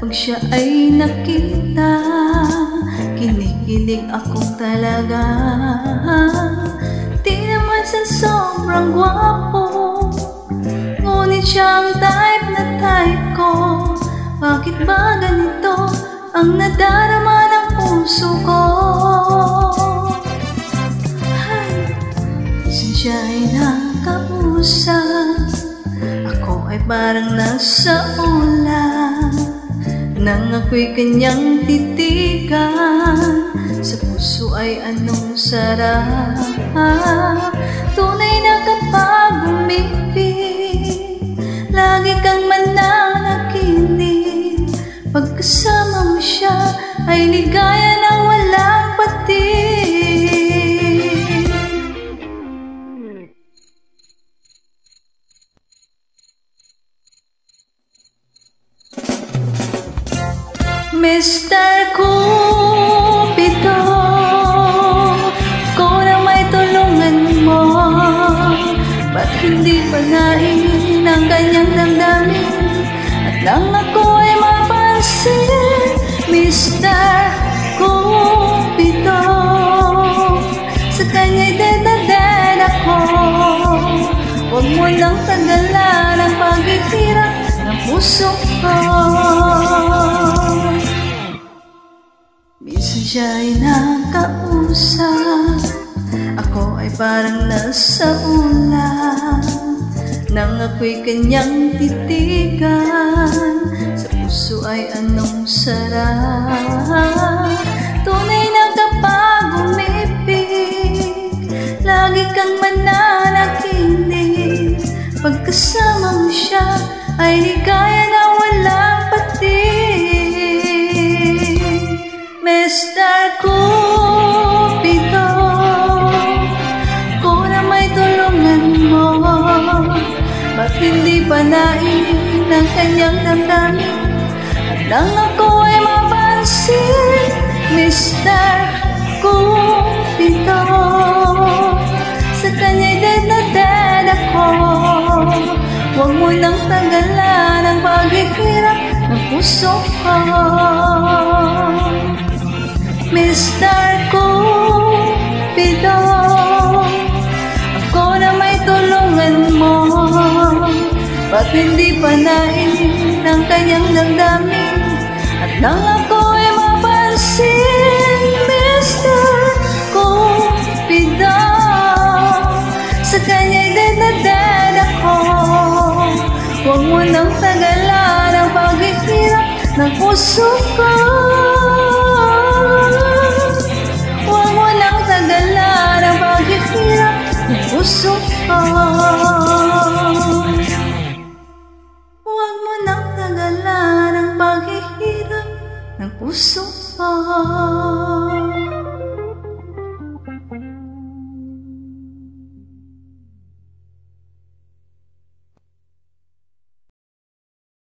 Nang siya ay nakita, kinikilig akong talaga. Di naman sa sobrang gwapo, ngunit siya ang type na type ko. Bakit ba ganito ang nadarama ng puso ko? Minsan siya ay nakausap, ako ay parang nasa ulan. Nang ako'y kanyang titigan, sa puso ay anong sarap. Tunay na kapag umibig, lagi kang mananaginip. Pagkasama mo siya ay ligaya na walang patig. Mr. Cupido, ko na may tulungan mo. Ba't hindi panain ang kanyang damdamin at lang ako ay mapansin? Mr. Cupido, sa kanya'y dead na dead ako. Huwag mo lang tagalan ang paghihirap ng puso ko. Minsan siya ay nakausap, ako ay parang nasa ulan. Nang ako'y kanyang titigan, sa puso ay anong sarap. Tunay na kapag umibig, lagi kang mananaginip. Pagkasama mo siya ay ligaya na walang patig. Mr. Cupido, ko na may tulungan mo. Ba't hindi panain ang kanyang damdamin at lang ako ay mapansin? Mr. Cupido, sa kanya'y dead na dead ako. Huwag mo nang tagalan ang paghihirap ng puso ko. Mr. Cupido, ako na may tulungan mo. Ba't hindi panain ang kanyang damdamin at lang ako